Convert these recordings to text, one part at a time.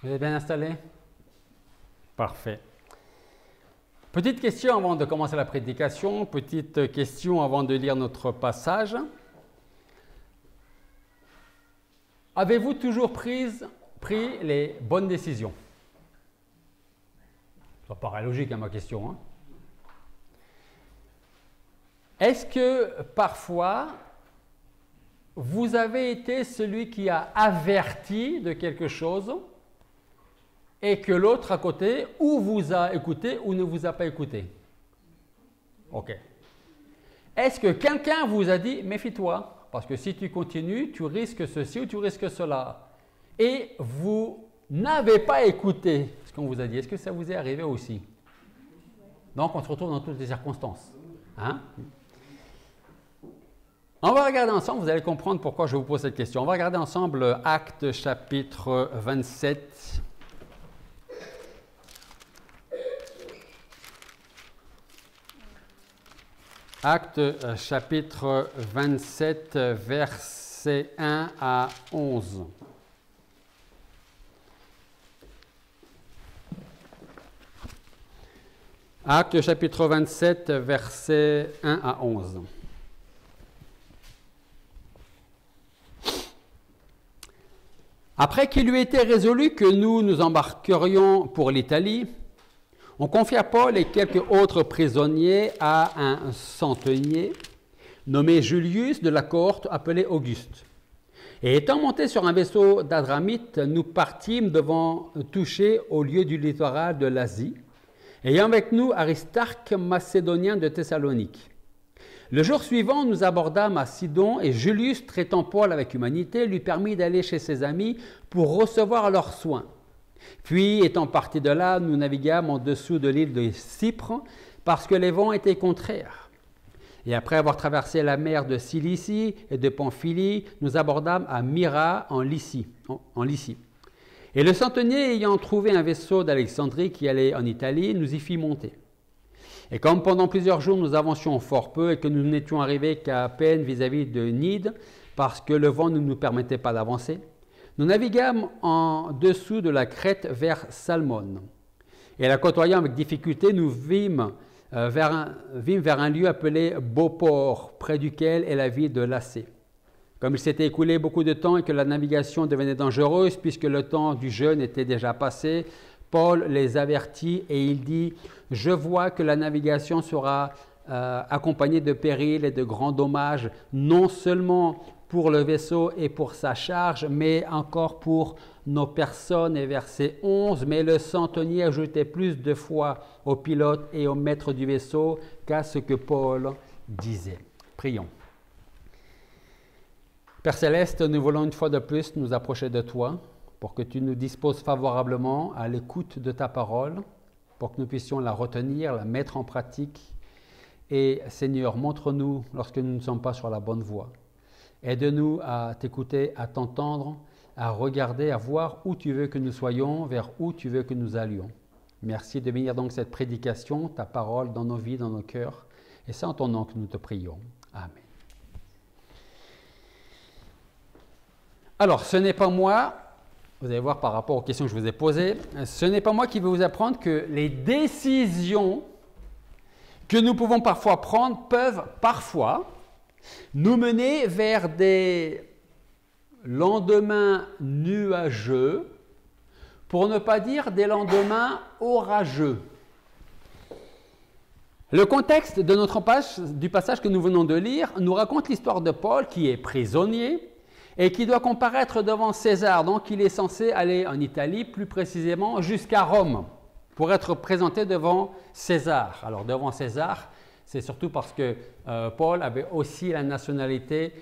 Vous êtes bien installé? Parfait. Petite question avant de commencer la prédication, petite question avant de lire notre passage. Avez-vous toujours pris les bonnes décisions? Ça paraît logique, ma question. Est-ce que parfois, vous avez été celui qui a averti de quelque chose et que l'autre à côté ou vous a écouté ou ne vous a pas écouté? Ok. Est-ce que quelqu'un vous a dit « méfie-toi, parce que si tu continues, tu risques ceci ou tu risques cela » et vous n'avez pas écouté ce qu'on vous a dit? Est-ce que ça vous est arrivé aussi? Donc, on se retrouve dans toutes les circonstances. On va regarder ensemble, vous allez comprendre pourquoi je vous pose cette question. On va regarder ensemble Actes chapitre 27. Actes chapitre 27, versets 1 à 11. Actes chapitre 27, versets 1 à 11. Après qu'il eut été résolu que nous embarquerions pour l'Italie, on confia Paul et quelques autres prisonniers à un centenier nommé Julius de la cohorte appelée Auguste. Et étant montés sur un vaisseau d'Adramite, nous partîmes devant toucher au lieu du littoral de l'Asie, ayant avec nous Aristarque, macédonien de Thessalonique. Le jour suivant, nous abordâmes à Sidon et Julius, traitant Paul avec humanité, lui permit d'aller chez ses amis pour recevoir leurs soins. Puis, étant partis de là, nous naviguâmes en dessous de l'île de Cypre parce que les vents étaient contraires. Et après avoir traversé la mer de Cilicie et de Pamphylie, nous abordâmes à Myra en Lycie. Et le centenier ayant trouvé un vaisseau d'Alexandrie qui allait en Italie, nous y fit monter. Et comme pendant plusieurs jours nous avancions fort peu et que nous n'étions arrivés qu'à peine vis-à-vis de Nide, parce que le vent ne nous permettait pas d'avancer, nous naviguâmes en dessous de la crête vers Salmone. Et la côtoyant avec difficulté, nous vîmes vers un lieu appelé Beauport, près duquel est la ville de Lacée. Comme il s'était écoulé beaucoup de temps et que la navigation devenait dangereuse, puisque le temps du jeûne était déjà passé, Paul les avertit et il dit « Je vois que la navigation sera accompagnée de périls et de grands dommages, non seulement pour le vaisseau et pour sa charge, mais encore pour nos personnes. » Et verset 11, « Mais le centenier ajoutait plus de foi au pilote et au maître du vaisseau qu'à ce que Paul disait. » Prions. Père Céleste, nous voulons une fois de plus nous approcher de toi, pour que tu nous disposes favorablement à l'écoute de ta parole, pour que nous puissions la retenir, la mettre en pratique. Et Seigneur, montre-nous lorsque nous ne sommes pas sur la bonne voie. Aide-nous à t'écouter, à t'entendre, à regarder, à voir où tu veux que nous soyons, vers où tu veux que nous allions. Merci de bénir donc cette prédication, ta parole dans nos vies, dans nos cœurs. Et c'est en ton nom que nous te prions. Amen. Alors, ce n'est pas moi... Vous allez voir par rapport aux questions que je vous ai posées, ce n'est pas moi qui vais vous apprendre que les décisions que nous pouvons parfois prendre peuvent parfois nous mener vers des lendemains nuageux, pour ne pas dire des lendemains orageux. Le contexte de notre du passage que nous venons de lire nous raconte l'histoire de Paul qui est prisonnier et qui doit comparaître devant César. Donc, il est censé aller en Italie, plus précisément jusqu'à Rome, pour être présenté devant César. Alors, devant César, c'est surtout parce que Paul avait aussi la nationalité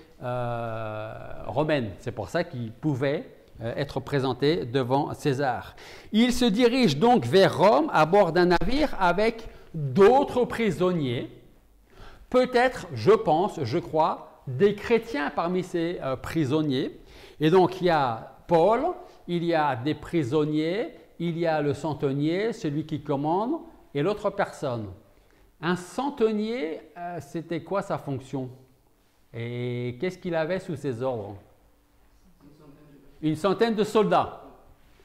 romaine. C'est pour ça qu'il pouvait être présenté devant César. Il se dirige donc vers Rome à bord d'un navire avec d'autres prisonniers, peut-être, je pense, je crois, des chrétiens parmi ces prisonniers. Et donc, il y a Paul, il y a des prisonniers, il y a le centenier, celui qui commande, et l'autre personne. Un centenier, c'était quoi sa fonction? Et qu'est-ce qu'il avait sous ses ordres? Une centaine de soldats.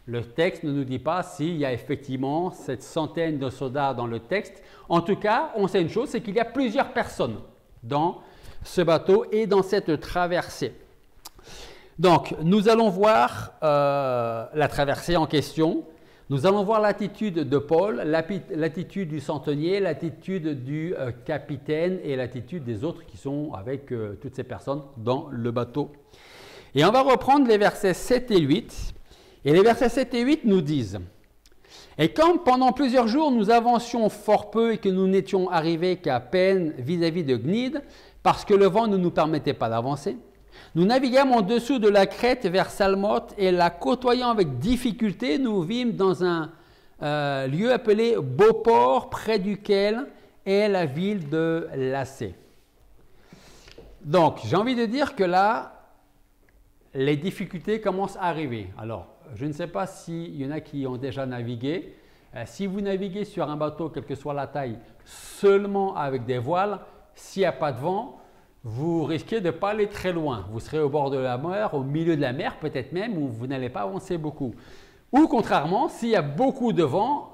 Le texte ne nous dit pas s'il y a effectivement cette centaine de soldats dans le texte. En tout cas, on sait une chose, c'est qu'il y a plusieurs personnes dans ce bateau et dans cette traversée. Donc, nous allons voir la traversée en question. Nous allons voir l'attitude de Paul, l'attitude du centenier, l'attitude du capitaine et l'attitude des autres qui sont avec toutes ces personnes dans le bateau. Et on va reprendre les versets 7 et 8. Et les versets 7 et 8 nous disent « Et comme pendant plusieurs jours nous avancions fort peu et que nous n'étions arrivés qu'à peine vis-à-vis de Gnide, parce que le vent ne nous permettait pas d'avancer, nous naviguâmes en dessous de la crête vers Salmoth et la côtoyant avec difficulté, nous vîmes dans un lieu appelé Beauport, près duquel est la ville de Lacée. » Donc, j'ai envie de dire que là, les difficultés commencent à arriver. Alors, je ne sais pas s'il y en a qui ont déjà navigué. Si vous naviguez sur un bateau, quelle que soit la taille, seulement avec des voiles, s'il n'y a pas de vent, vous risquez de ne pas aller très loin. Vous serez au bord de la mer, au milieu de la mer peut-être même, où vous n'allez pas avancer beaucoup. Ou contrairement, s'il y a beaucoup de vent,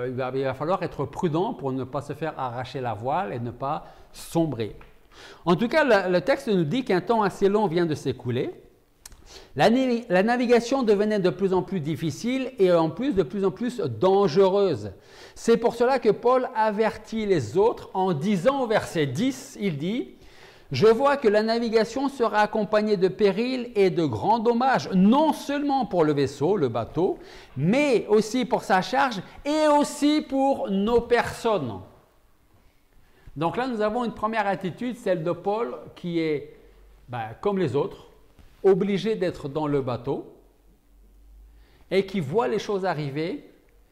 il va falloir être prudent pour ne pas se faire arracher la voile et ne pas sombrer. En tout cas, le texte nous dit qu'un temps assez long vient de s'écouler. La navigation devenait de plus en plus difficile et en plus de plus en plus dangereuse. C'est pour cela que Paul avertit les autres en disant au verset 10, il dit « Je vois que la navigation sera accompagnée de périls et de grands dommages, non seulement pour le vaisseau, le bateau, mais aussi pour sa charge et aussi pour nos personnes. » Donc là, nous avons une première attitude, celle de Paul, qui est, comme les autres, obligé d'être dans le bateau et qui voit les choses arriver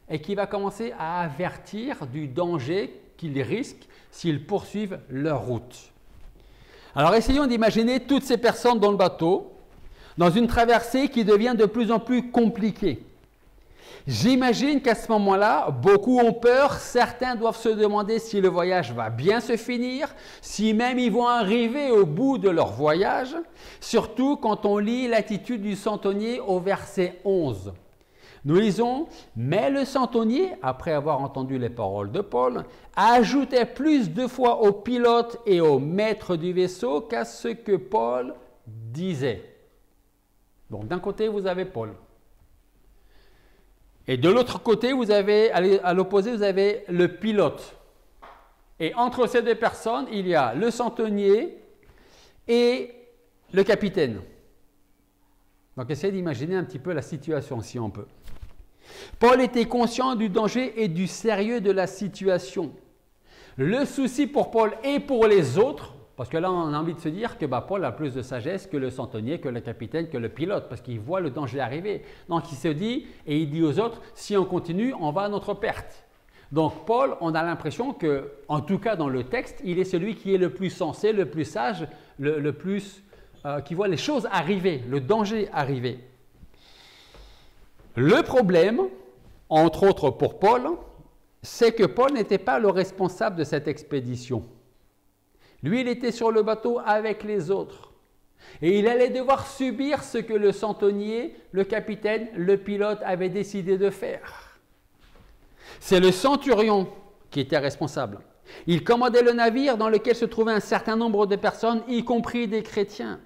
et qui va commencer à avertir du danger qu'ils risquent s'ils poursuivent leur route. Alors essayons d'imaginer toutes ces personnes dans le bateau, dans une traversée qui devient de plus en plus compliquée. J'imagine qu'à ce moment-là, beaucoup ont peur, certains doivent se demander si le voyage va bien se finir, si même ils vont arriver au bout de leur voyage, surtout quand on lit l'attitude du centenier au verset 11. Nous lisons « Mais le centenier, après avoir entendu les paroles de Paul, ajoutait plus de foi au pilote et au maître du vaisseau qu'à ce que Paul disait. » Donc d'un côté, vous avez Paul. Et de l'autre côté, vous avez, à l'opposé, vous avez le pilote. Et entre ces deux personnes, il y a le centenier et le capitaine. Donc essayez d'imaginer un petit peu la situation, si on peut. Paul était conscient du danger et du sérieux de la situation. Le souci pour Paul et pour les autres, parce que là on a envie de se dire que Paul a plus de sagesse que le centenier, que le capitaine, que le pilote, parce qu'il voit le danger arriver. Donc il se dit, et il dit aux autres, si on continue, on va à notre perte. Donc Paul, on a l'impression que, en tout cas dans le texte, il est celui qui est le plus sensé, le plus sage, le plus qui voit les choses arriver, le danger arriver. Le problème, entre autres pour Paul, c'est que Paul n'était pas le responsable de cette expédition. Lui, il était sur le bateau avec les autres. Et il allait devoir subir ce que le centenier, le capitaine, le pilote avaient décidé de faire. C'est le centurion qui était responsable. Il commandait le navire dans lequel se trouvait un certain nombre de personnes, y compris des chrétiens.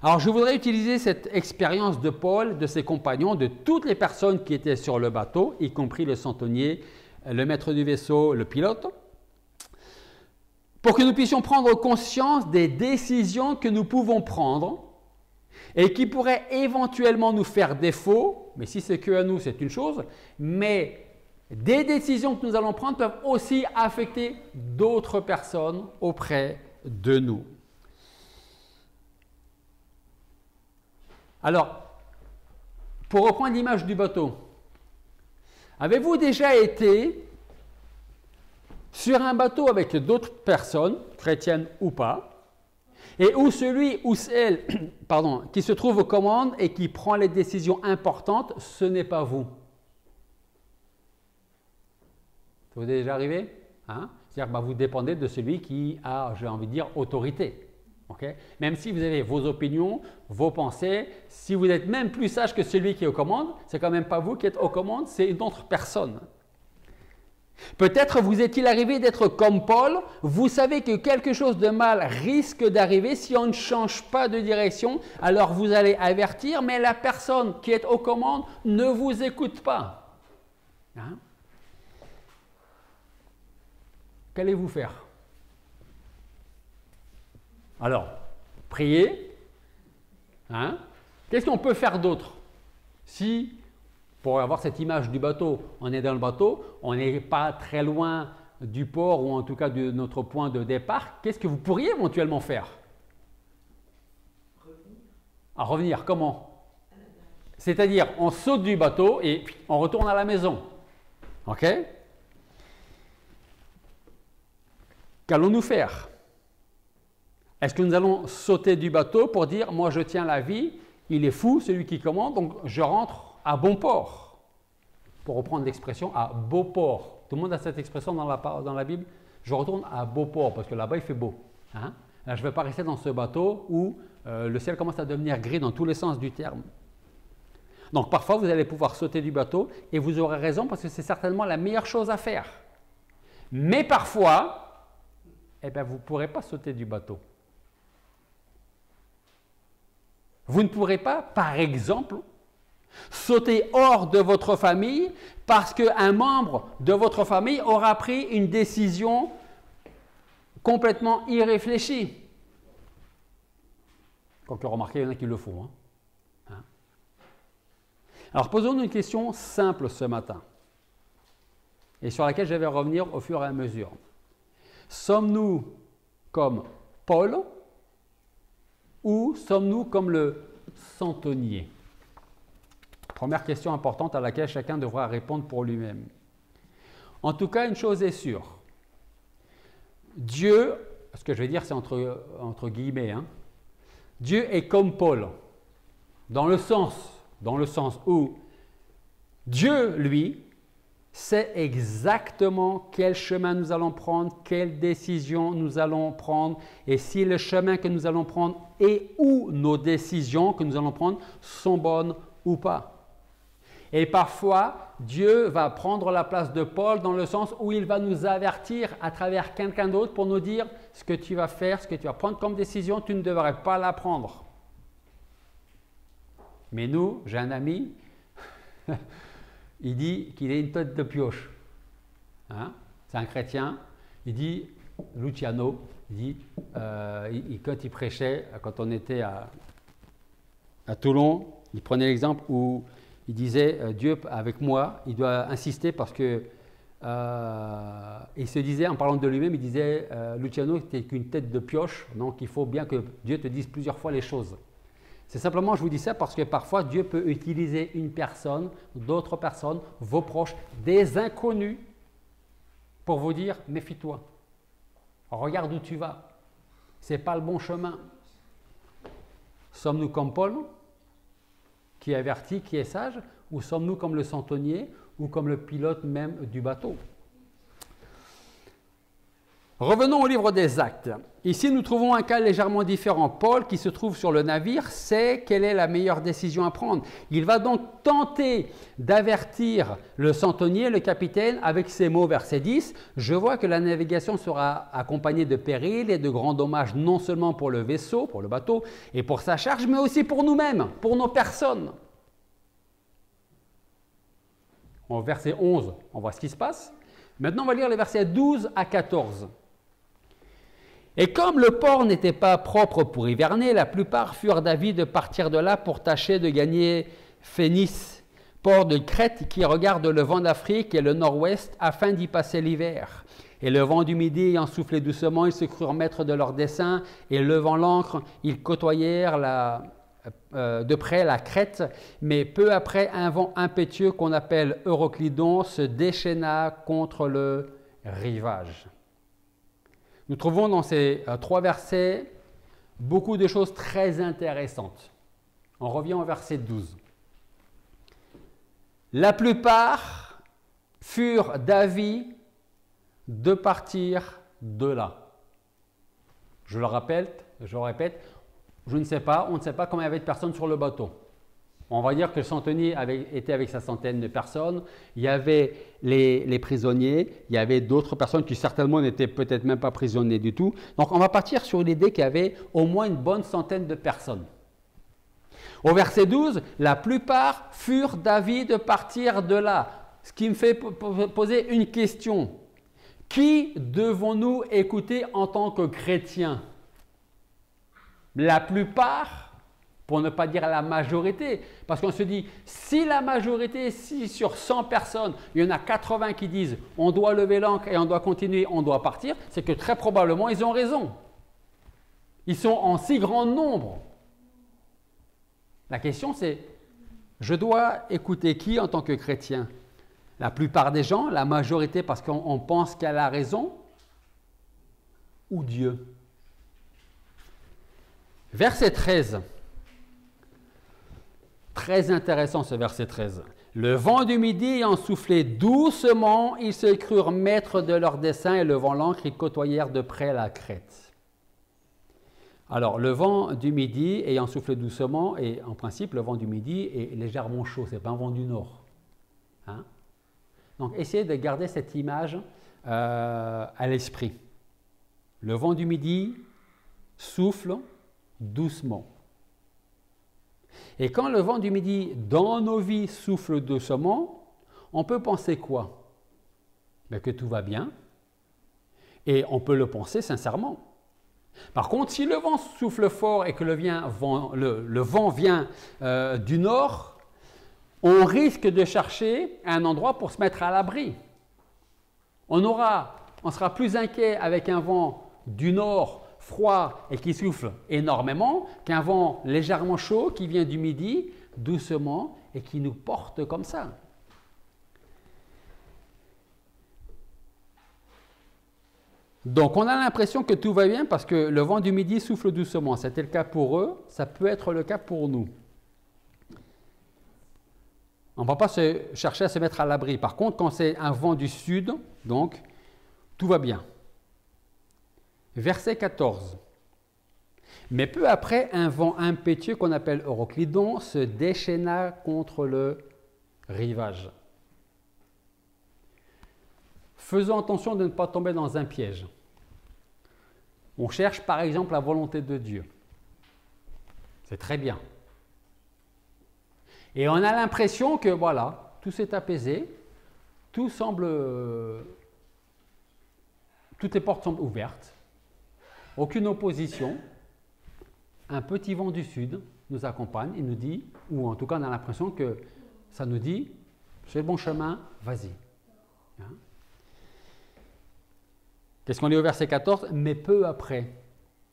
Alors je voudrais utiliser cette expérience de Paul, de ses compagnons, de toutes les personnes qui étaient sur le bateau, y compris le centenier, le maître du vaisseau, le pilote, pour que nous puissions prendre conscience des décisions que nous pouvons prendre et qui pourraient éventuellement nous faire défaut, mais si c'est que à nous, c'est une chose, mais des décisions que nous allons prendre peuvent aussi affecter d'autres personnes auprès de nous. Alors, pour reprendre l'image du bateau, avez-vous déjà été sur un bateau avec d'autres personnes, chrétiennes ou pas, et où celui ou celle qui se trouve aux commandes et qui prend les décisions importantes, ce n'est pas vous? Ça vous est déjà arrivé? C'est-à-dire que vous dépendez de celui qui a, j'ai envie de dire, autorité. Okay? Même si vous avez vos opinions, vos pensées, si vous êtes même plus sage que celui qui est aux commandes, c'est quand même pas vous qui êtes aux commandes, c'est une autre personne. Peut-être vous est-il arrivé d'être comme Paul, vous savez que quelque chose de mal risque d'arriver si on ne change pas de direction, alors vous allez avertir, mais la personne qui est aux commandes ne vous écoute pas. Hein? Qu'allez-vous faire? Alors, prier. Hein? Qu'est-ce qu'on peut faire d'autre? Si, pour avoir cette image du bateau, on est dans le bateau, on n'est pas très loin du port ou en tout cas de notre point de départ, qu'est-ce que vous pourriez éventuellement faire? Revenir, comment? C'est-à-dire, on saute du bateau et on retourne à la maison. Ok? Qu'allons-nous faire? Est-ce que nous allons sauter du bateau pour dire « moi je tiens la vie, il est fou celui qui commande, donc je rentre à bon port ». Pour reprendre l'expression à beau port. Tout le monde a cette expression dans la Bible. Je retourne à beau port parce que là-bas il fait beau. Hein? Là, je ne vais pas rester dans ce bateau où le ciel commence à devenir gris dans tous les sens du terme. Donc parfois vous allez pouvoir sauter du bateau et vous aurez raison parce que c'est certainement la meilleure chose à faire. Mais parfois, eh bien, vous ne pourrez pas sauter du bateau. Vous ne pourrez pas, par exemple, sauter hors de votre famille parce qu'un membre de votre famille aura pris une décision complètement irréfléchie. Quoique, remarquez, il y en a qui le font. Hein? Alors, posons-nous une question simple ce matin et sur laquelle je vais revenir au fur et à mesure. Sommes-nous comme Paul ou sommes-nous comme le centenier? Première question importante à laquelle chacun devra répondre pour lui-même. En tout cas, une chose est sûre. Dieu, ce que je vais dire c'est entre guillemets, hein, Dieu est comme Paul, dans le sens où Dieu, lui, sait exactement quel chemin nous allons prendre, quelle décision nous allons prendre, et si le chemin que nous allons prendre et ou nos décisions que nous allons prendre sont bonnes ou pas. Et parfois, Dieu va prendre la place de Paul dans le sens où il va nous avertir à travers quelqu'un d'autre pour nous dire ce que tu vas faire, ce que tu vas prendre comme décision, tu ne devrais pas la prendre. Mais nous, j'ai un ami, il dit qu'il est une tête de pioche. Hein? C'est un chrétien. Il dit, Luciano, il dit, quand il prêchait, quand on était à Toulon, il prenait l'exemple où il disait, Dieu avec moi, il doit insister parce que, il se disait, en parlant de lui-même, il disait, Luciano, tu n'es qu'une tête de pioche, donc il faut bien que Dieu te dise plusieurs fois les choses. C'est simplement, je vous dis ça parce que parfois Dieu peut utiliser une personne, d'autres personnes, vos proches, des inconnus, pour vous dire, méfie-toi, regarde où tu vas, ce n'est pas le bon chemin. Sommes-nous comme Paul, qui est averti, qui est sage, ou sommes-nous comme le centenier, ou comme le pilote même du bateau? Revenons au livre des Actes. Ici, nous trouvons un cas légèrement différent. Paul, qui se trouve sur le navire, sait quelle est la meilleure décision à prendre. Il va donc tenter d'avertir le centenier, le capitaine, avec ces mots, verset 10. « Je vois que la navigation sera accompagnée de périls et de grands dommages, non seulement pour le vaisseau, pour le bateau, et pour sa charge, mais aussi pour nous-mêmes, pour nos personnes. » Au verset 11, on voit ce qui se passe. Maintenant, on va lire les versets 12 à 14. Et comme le port n'était pas propre pour hiverner, la plupart furent d'avis de partir de là pour tâcher de gagner Phénice, port de Crète qui regarde le vent d'Afrique et le nord-ouest, afin d'y passer l'hiver. Et le vent du midi ayant soufflé doucement, ils se crurent maîtres de leur dessein, et levant l'ancre, ils côtoyèrent de près la Crète, mais peu après, un vent impétueux qu'on appelle Euroclydon se déchaîna contre le rivage. Nous trouvons dans ces 3 versets beaucoup de choses très intéressantes. On revient au verset 12. La plupart furent d'avis de partir de là. Je le rappelle, je répète, je ne sais pas, on ne sait pas combien il y avait de personnes sur le bateau. On va dire que le centenier était avec sa centaine de personnes. Il y avait les prisonniers, il y avait d'autres personnes qui certainement n'étaient peut-être même pas prisonniers du tout. Donc on va partir sur l'idée qu'il y avait au moins une bonne centaine de personnes. Au verset 12, la plupart furent d'avis de partir de là. Ce qui me fait poser une question. Qui devons-nous écouter en tant que chrétiens? La plupart, pour ne pas dire la majorité, parce qu'on se dit, si la majorité, si sur 100 personnes, il y en a 80 qui disent on doit lever l'ancre et on doit continuer, on doit partir, c'est que très probablement ils ont raison. Ils sont en si grand nombre. La question c'est, je dois écouter qui en tant que chrétien? La plupart des gens, la majorité parce qu'on pense qu'elle a raison, ou Dieu? Verset 13. Très intéressant ce verset 13. Le vent du midi ayant soufflé doucement, ils se crurent maîtres de leur dessein et levant l'ancre, ils côtoyèrent de près la crête. Alors, le vent du midi ayant soufflé doucement, et en principe, le vent du midi est légèrement chaud, ce n'est pas un vent du nord. Hein? Donc, essayez de garder cette image à l'esprit. Le vent du midi souffle doucement. Et quand le vent du midi dans nos vies souffle doucement, on peut penser quoi? Mais que tout va bien. Et on peut le penser sincèrement. Par contre, si le vent souffle fort et que le vent vient du nord, on risque de chercher un endroit pour se mettre à l'abri. On sera plus inquiet avec un vent du nord froid et qui souffle énormément qu'un vent légèrement chaud qui vient du midi doucement et qui nous porte comme ça. Donc on a l'impression que tout va bien parce que le vent du midi souffle doucement. C'était le cas pour eux, ça peut être le cas pour nous. On ne va pas chercher à se mettre à l'abri. Par contre, quand c'est un vent du sud, donc tout va bien. Verset 14. Mais peu après, un vent impétueux qu'on appelle Euroclydon se déchaîna contre le rivage. Faisons attention de ne pas tomber dans un piège. On cherche par exemple la volonté de Dieu. C'est très bien. Et on a l'impression que voilà, tout s'est apaisé, toutes les portes semblent ouvertes. Aucune opposition, un petit vent du sud nous accompagne et nous dit, ou en tout cas on a l'impression que ça nous dit, c'est le bon chemin, vas-y. Hein? Qu'est-ce qu'on lit au verset 14? Mais peu après,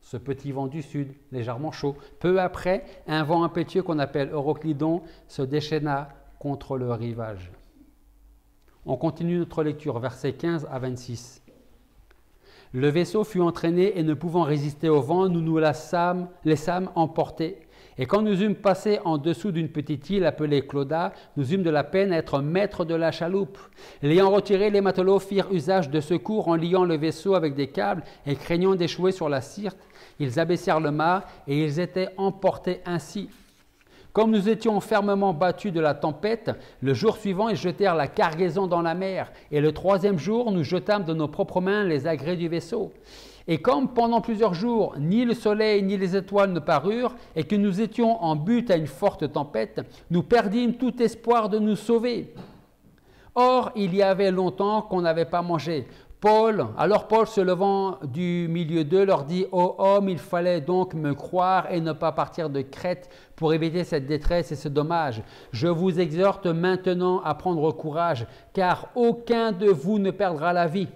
ce petit vent du sud, légèrement chaud, peu après, un vent impétueux qu'on appelle Euroclydon se déchaîna contre le rivage. On continue notre lecture, versets 15 à 26. Le vaisseau fut entraîné et ne pouvant résister au vent, nous nous laissâmes emporter. Et quand nous eûmes passé en dessous d'une petite île appelée Clauda, nous eûmes de la peine à être maîtres de la chaloupe. L'ayant retiré, les matelots firent usage de secours en liant le vaisseau avec des câbles et craignant d'échouer sur la Syrte, ils abaissèrent le mât et ils étaient emportés ainsi. Comme nous étions fermement battus de la tempête, le jour suivant, ils jetèrent la cargaison dans la mer. Et le troisième jour, nous jetâmes de nos propres mains les agrès du vaisseau. Et comme pendant plusieurs jours, ni le soleil ni les étoiles ne parurent, et que nous étions en butte à une forte tempête, nous perdîmes tout espoir de nous sauver. Or, il y avait longtemps qu'on n'avait pas mangé. Alors Paul, se levant du milieu d'eux, leur dit « Ô homme, il fallait donc me croire et ne pas partir de Crète pour éviter cette détresse et ce dommage. Je vous exhorte maintenant à prendre courage, car aucun de vous ne perdra la vie.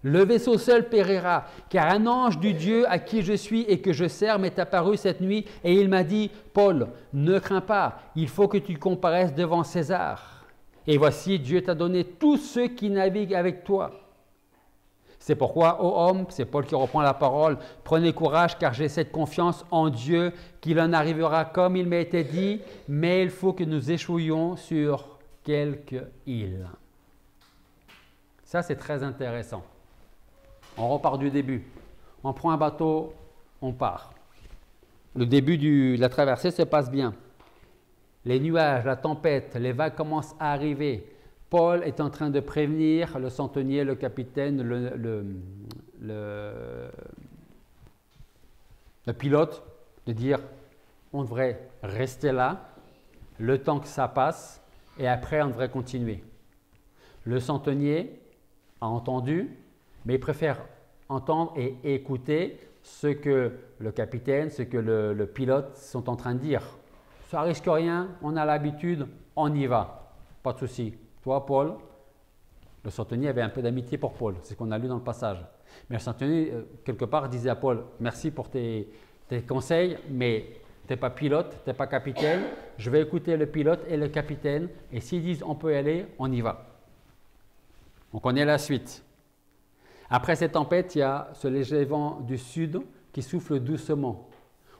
Le vaisseau seul périra, car un ange du Dieu à qui je suis et que je sers m'est apparu cette nuit, et il m'a dit « Paul, ne crains pas, il faut que tu comparaisses devant César. Et voici, Dieu t'a donné tous ceux qui naviguent avec toi. » C'est pourquoi, ô homme, c'est Paul qui reprend la parole, prenez courage car j'ai cette confiance en Dieu qu'il en arrivera comme il m'a été dit, mais il faut que nous échouions sur quelque île. Ça, c'est très intéressant. On repart du début. On prend un bateau, on part. Le début de la traversée se passe bien. Les nuages, la tempête, les vagues commencent à arriver. Paul est en train de prévenir le centenier, le capitaine, le pilote, de dire on devrait rester là, le temps que ça passe, et après on devrait continuer. Le centenier a entendu, mais il préfère entendre et écouter ce que le capitaine, ce que le pilote sont en train de dire. Ça risque rien, on a l'habitude, on y va, pas de souci. Toi, Paul, le centenier avait un peu d'amitié pour Paul, c'est ce qu'on a lu dans le passage. Mais le centenier, quelque part, disait à Paul, merci pour tes conseils, mais tu n'es pas pilote, tu n'es pas capitaine, je vais écouter le pilote et le capitaine, et s'ils disent on peut y aller, on y va. On connaît la suite. Après cette tempête, il y a ce léger vent du sud qui souffle doucement.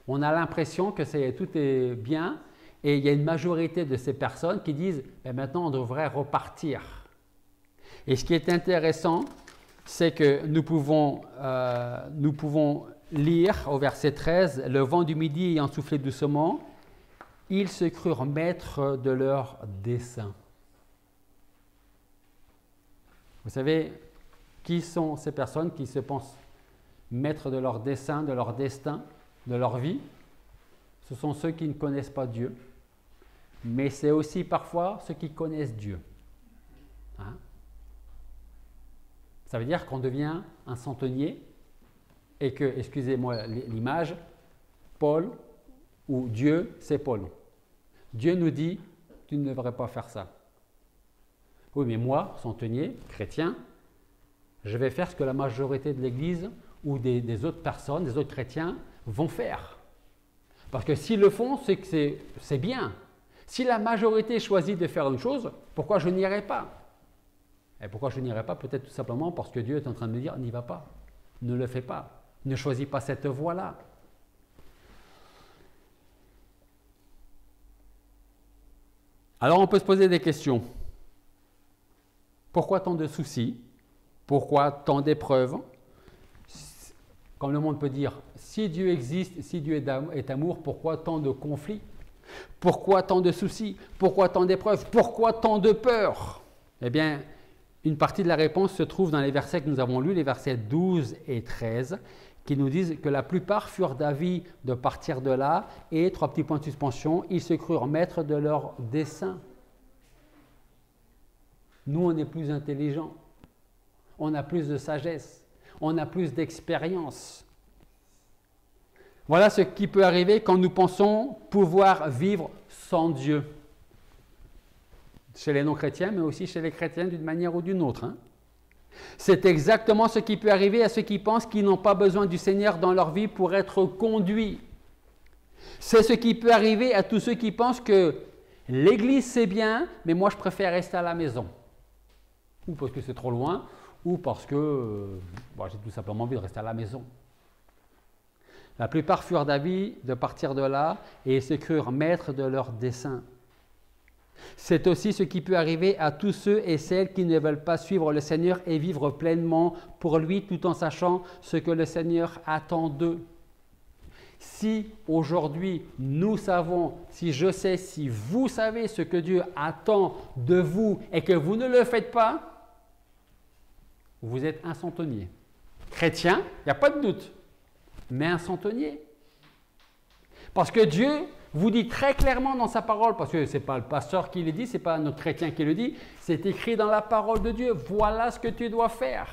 On a l'impression que tout est bien, et il y a une majorité de ces personnes qui disent maintenant on devrait repartir. Et ce qui est intéressant, c'est que nous pouvons lire au verset 13, « Le vent du midi ayant soufflé doucement, ils se crurent maîtres de leur dessein. » Vous savez, qui sont ces personnes qui se pensent maîtres de leur dessein, de leur destin, de leur vie? Ce sont ceux qui ne connaissent pas Dieu, mais c'est aussi parfois ceux qui connaissent Dieu. Hein? Ça veut dire qu'on devient un centenier et que, excusez-moi l'image, Paul ou Dieu, c'est Paul. Dieu nous dit, tu ne devrais pas faire ça. Oui, mais moi, centenier, chrétien, je vais faire ce que la majorité de l'Église ou des autres personnes, des autres chrétiens vont faire. Parce que s'ils le font, c'est que c'est bien. Si la majorité choisit de faire une chose, pourquoi je n'irai pas? Et pourquoi je n'irai pas? Peut-être tout simplement parce que Dieu est en train de me dire, n'y va pas, ne le fais pas, ne choisis pas cette voie-là. Alors on peut se poser des questions. Pourquoi tant de soucis? Pourquoi tant d'épreuves? Comme le monde peut dire, si Dieu existe, si Dieu est amour, pourquoi tant de conflits? Pourquoi tant de soucis? Pourquoi tant d'épreuves? Pourquoi tant de peur? Eh bien, une partie de la réponse se trouve dans les versets que nous avons lus, les versets 12 et 13, qui nous disent que la plupart furent d'avis de partir de là et, 3 petits points de suspension, ils se crurent maîtres de leur dessein. Nous, on est plus intelligents, on a plus de sagesse, on a plus d'expérience. Voilà ce qui peut arriver quand nous pensons pouvoir vivre sans Dieu. Chez les non-chrétiens, mais aussi chez les chrétiens d'une manière ou d'une autre. Hein. C'est exactement ce qui peut arriver à ceux qui pensent qu'ils n'ont pas besoin du Seigneur dans leur vie pour être conduits. C'est ce qui peut arriver à tous ceux qui pensent que l'Église c'est bien, mais moi je préfère rester à la maison. Ou parce que c'est trop loin, ou parce que j'ai tout simplement envie de rester à la maison. La plupart furent d'avis de partir de là et se crurent maîtres de leur dessein. C'est aussi ce qui peut arriver à tous ceux et celles qui ne veulent pas suivre le Seigneur et vivre pleinement pour lui tout en sachant ce que le Seigneur attend d'eux. Si aujourd'hui nous savons, si je sais, si vous savez ce que Dieu attend de vous et que vous ne le faites pas, vous êtes un centenier. Chrétien, il n'y a pas de doute, mais un centenier. Parce que Dieu vous dit très clairement dans sa parole, parce que ce n'est pas le pasteur qui le dit, ce n'est pas notre chrétien qui le dit, c'est écrit dans la parole de Dieu, voilà ce que tu dois faire.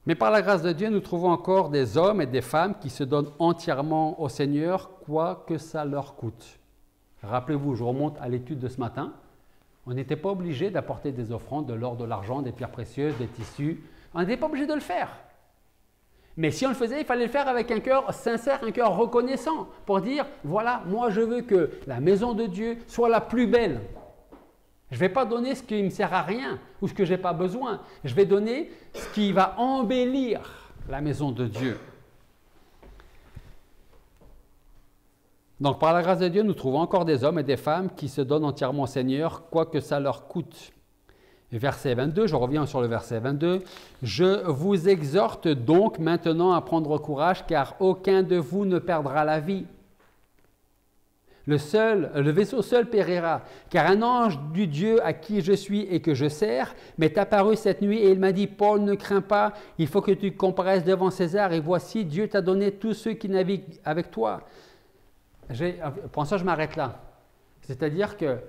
Mais par la grâce de Dieu, nous trouvons encore des hommes et des femmes qui se donnent entièrement au Seigneur, quoi que ça leur coûte. Rappelez-vous, je remonte à l'étude de ce matin, on n'était pas obligé d'apporter des offrandes, de l'or, de l'argent, des pierres précieuses, des tissus, on n'était pas obligé de le faire. Mais si on le faisait, il fallait le faire avec un cœur sincère, un cœur reconnaissant, pour dire, voilà, moi je veux que la maison de Dieu soit la plus belle. Je ne vais pas donner ce qui ne me sert à rien ou ce que je n'ai pas besoin. Je vais donner ce qui va embellir la maison de Dieu. Donc par la grâce de Dieu, nous trouvons encore des hommes et des femmes qui se donnent entièrement au Seigneur, quoi que ça leur coûte. Verset 22, je reviens sur le verset 22. « Je vous exhorte donc maintenant à prendre courage, car aucun de vous ne perdra la vie. Le vaisseau seul périra, car un ange du Dieu à qui je suis et que je sers m'est apparu cette nuit et il m'a dit, Paul, ne crains pas, il faut que tu comparaisses devant César et voici, Dieu t'a donné tous ceux qui naviguent avec toi. » Pour l'instant, je m'arrête là. C'est-à-dire que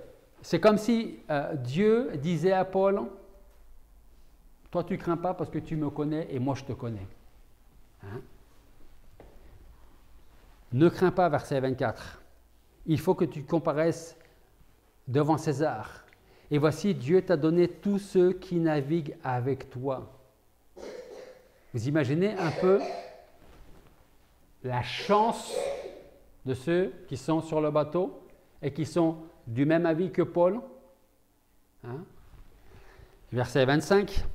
c'est comme si Dieu disait à Paul, « Toi, tu ne crains pas parce que tu me connais et moi, je te connais. Hein? » Ne crains pas, verset 24. Il faut que tu comparaisses devant César. Et voici, Dieu t'a donné tous ceux qui naviguent avec toi. Vous imaginez un peu la chance de ceux qui sont sur le bateau et qui sont du même avis que Paul. Hein? Verset 25,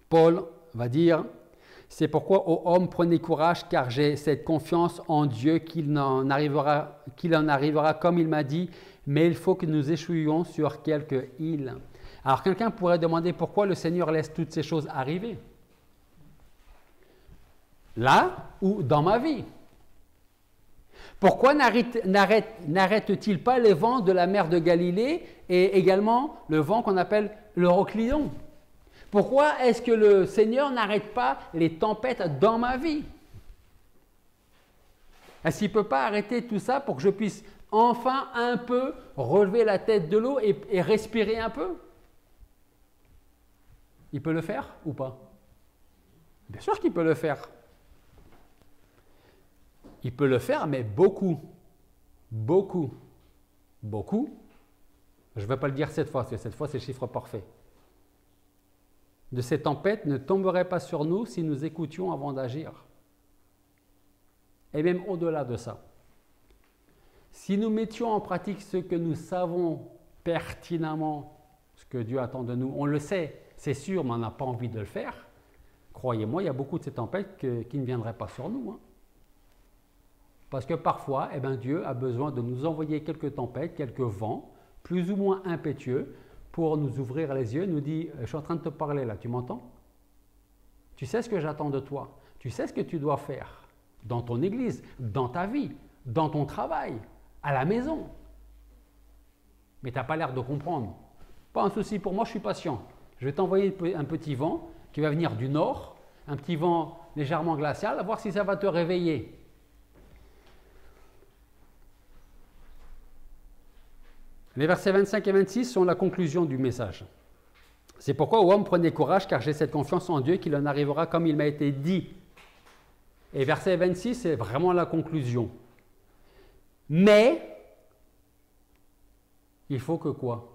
Paul va dire, « C'est pourquoi, ô homme, prenez courage, car j'ai cette confiance en Dieu qu'il en arrivera comme il m'a dit, mais il faut que nous échouions sur quelque île. » Alors quelqu'un pourrait demander pourquoi le Seigneur laisse toutes ces choses arriver. Là ou dans ma vie. Pourquoi n'arrête-t-il pas les vents de la mer de Galilée et également le vent qu'on appelle l'Euroclydon? Pourquoi est-ce que le Seigneur n'arrête pas les tempêtes dans ma vie? Est-ce qu'il ne peut pas arrêter tout ça pour que je puisse enfin un peu relever la tête de l'eau et respirer un peu? Il peut le faire ou pas? Bien sûr qu'il peut le faire. Il peut le faire, mais beaucoup. Beaucoup. Beaucoup. Je ne vais pas le dire cette fois, parce que cette fois, c'est le chiffre parfait. De ces tempêtes ne tomberaient pas sur nous si nous écoutions avant d'agir. Et même au-delà de ça. Si nous mettions en pratique ce que nous savons pertinemment, ce que Dieu attend de nous, on le sait, c'est sûr, mais on n'a pas envie de le faire. Croyez-moi, il y a beaucoup de ces tempêtes qui ne viendraient pas sur nous. Hein. Parce que parfois, Dieu a besoin de nous envoyer quelques tempêtes, quelques vents, plus ou moins impétueux, pour nous ouvrir les yeux, nous dit, je suis en train de te parler là, tu m'entends? Tu sais ce que j'attends de toi, tu sais ce que tu dois faire dans ton église, dans ta vie, dans ton travail, à la maison. Mais tu n'as pas l'air de comprendre. Pas un souci pour moi, je suis patient. Je vais t'envoyer un petit vent qui va venir du nord, un petit vent légèrement glacial, à voir si ça va te réveiller. Les versets 25 et 26 sont la conclusion du message. C'est pourquoi, ô homme, prenez courage, car j'ai cette confiance en Dieu qu'il en arrivera comme il m'a été dit. Et verset 26, c'est vraiment la conclusion. Mais, il faut que quoi?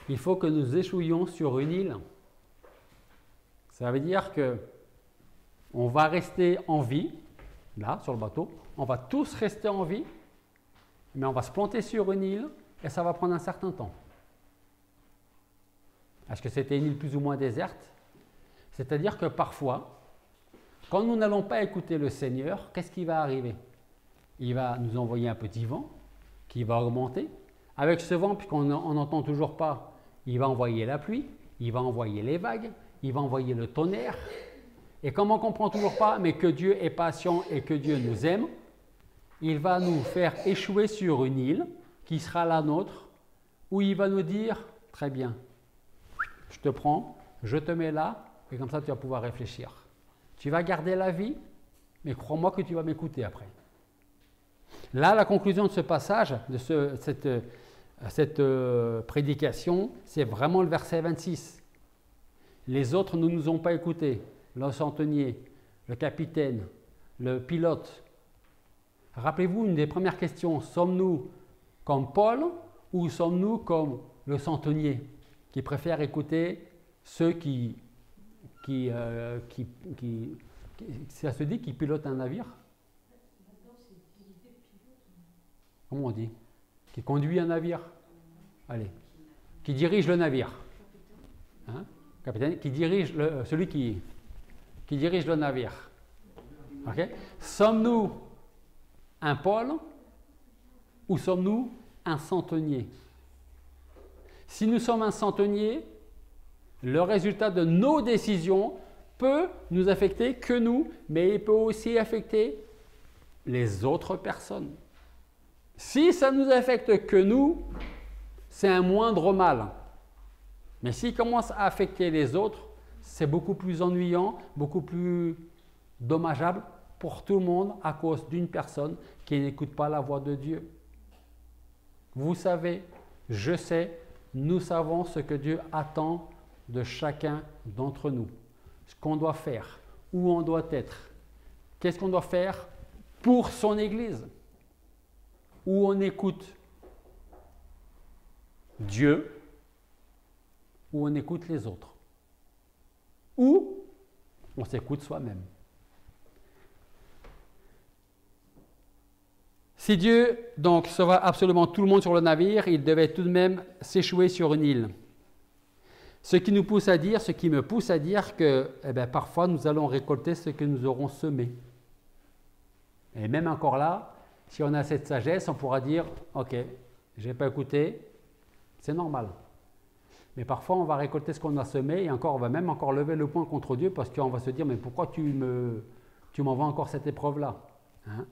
Il faut que nous échouions sur une île. Ça veut dire que on va rester en vie, là, sur le bateau, on va tous rester en vie, mais on va se planter sur une île et ça va prendre un certain temps. Est-ce que c'était une île plus ou moins déserte? C'est-à-dire que parfois, quand nous n'allons pas écouter le Seigneur, qu'est-ce qui va arriver? Il va nous envoyer un petit vent qui va augmenter. Avec ce vent, puisqu'on n'entend toujours pas, il va envoyer la pluie, il va envoyer les vagues, il va envoyer le tonnerre. Et comme on ne comprend toujours pas, mais que Dieu est patient et que Dieu nous aime, il va nous faire échouer sur une île qui sera la nôtre, où il va nous dire, très bien, je te prends, je te mets là, et comme ça tu vas pouvoir réfléchir. Tu vas garder la vie, mais crois-moi que tu vas m'écouter après. Là, la conclusion de ce passage, de cette prédication, c'est vraiment le verset 26. Les autres ne nous ont pas écoutés, le centenier, le capitaine, le pilote. Rappelez-vous, une des premières questions, sommes-nous comme Paul ou sommes-nous comme le centenier qui préfère écouter ceux ça se dit qui pilotent un navire? Comment on dit? Qui conduit un navire? Allez, qui dirige le navire. Hein? Capitaine, qui dirige celui qui dirige le navire. Okay? Sommes-nous un Paul ou sommes-nous un centenier? Si nous sommes un centenier, le résultat de nos décisions peut nous affecter que nous, mais il peut aussi affecter les autres personnes. Si ça ne nous affecte que nous, c'est un moindre mal. Mais s'il commence à affecter les autres, c'est beaucoup plus ennuyant, beaucoup plus dommageable pour tout le monde à cause d'une personne qui n'écoute pas la voix de Dieu. Vous savez, je sais, nous savons ce que Dieu attend de chacun d'entre nous. Ce qu'on doit faire, où on doit être. Qu'est-ce qu'on doit faire pour son Église? Où on écoute Dieu, où on écoute les autres. Ou on s'écoute soi-même. Si Dieu donc sauva absolument tout le monde sur le navire, il devait tout de même s'échouer sur une île. Ce qui me pousse à dire que parfois nous allons récolter ce que nous aurons semé. Et même encore là, si on a cette sagesse, on pourra dire « Ok, je n'ai pas écouté, c'est normal ». Mais parfois on va récolter ce qu'on a semé et on va même encore lever le poing contre Dieu parce qu'on va se dire « Mais pourquoi tu m'envoies encore cette épreuve-là hein ?»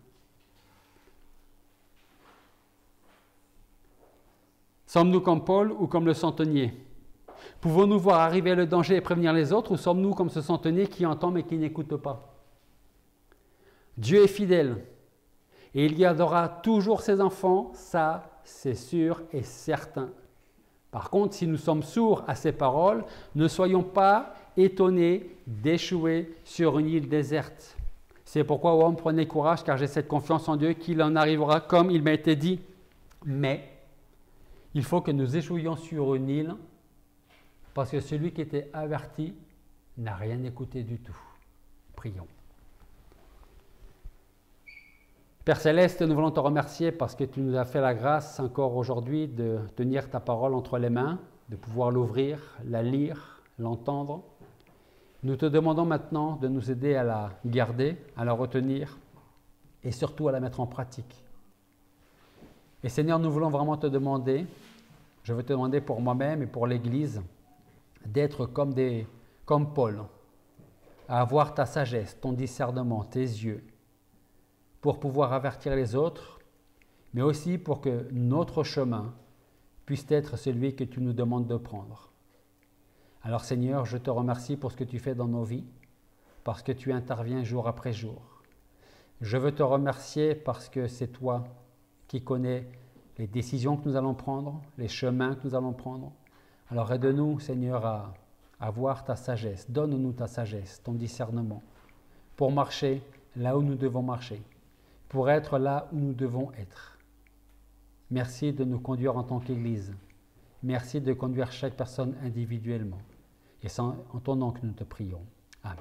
Sommes-nous comme Paul ou comme le centenier? Pouvons-nous voir arriver le danger et prévenir les autres ou sommes-nous comme ce centenier qui entend mais qui n'écoute pas? Dieu est fidèle et il gardera toujours ses enfants, ça c'est sûr et certain. Par contre, si nous sommes sourds à ses paroles, ne soyons pas étonnés d'échouer sur une île déserte. C'est pourquoi, homme, prenez courage car j'ai cette confiance en Dieu qu'il en arrivera comme il m'a été dit. Mais il faut que nous échouions sur une île parce que celui qui était averti n'a rien écouté du tout. Prions. Père Céleste, nous voulons te remercier parce que tu nous as fait la grâce encore aujourd'hui de tenir ta parole entre les mains, de pouvoir l'ouvrir, la lire, l'entendre. Nous te demandons maintenant de nous aider à la garder, à la retenir et surtout à la mettre en pratique. Et Seigneur, nous voulons vraiment te demander, je veux te demander pour moi-même et pour l'Église, d'être comme Paul, à avoir ta sagesse, ton discernement, tes yeux, pour pouvoir avertir les autres, mais aussi pour que notre chemin puisse être celui que tu nous demandes de prendre. Alors Seigneur, je te remercie pour ce que tu fais dans nos vies, parce que tu interviens jour après jour. Je veux te remercier parce que c'est toi qui connais les décisions que nous allons prendre, les chemins que nous allons prendre. Alors aide-nous, Seigneur, à avoir ta sagesse. Donne-nous ta sagesse, ton discernement, pour marcher là où nous devons marcher, pour être là où nous devons être. Merci de nous conduire en tant qu'Église. Merci de conduire chaque personne individuellement. Et c'est en ton nom que nous te prions. Amen.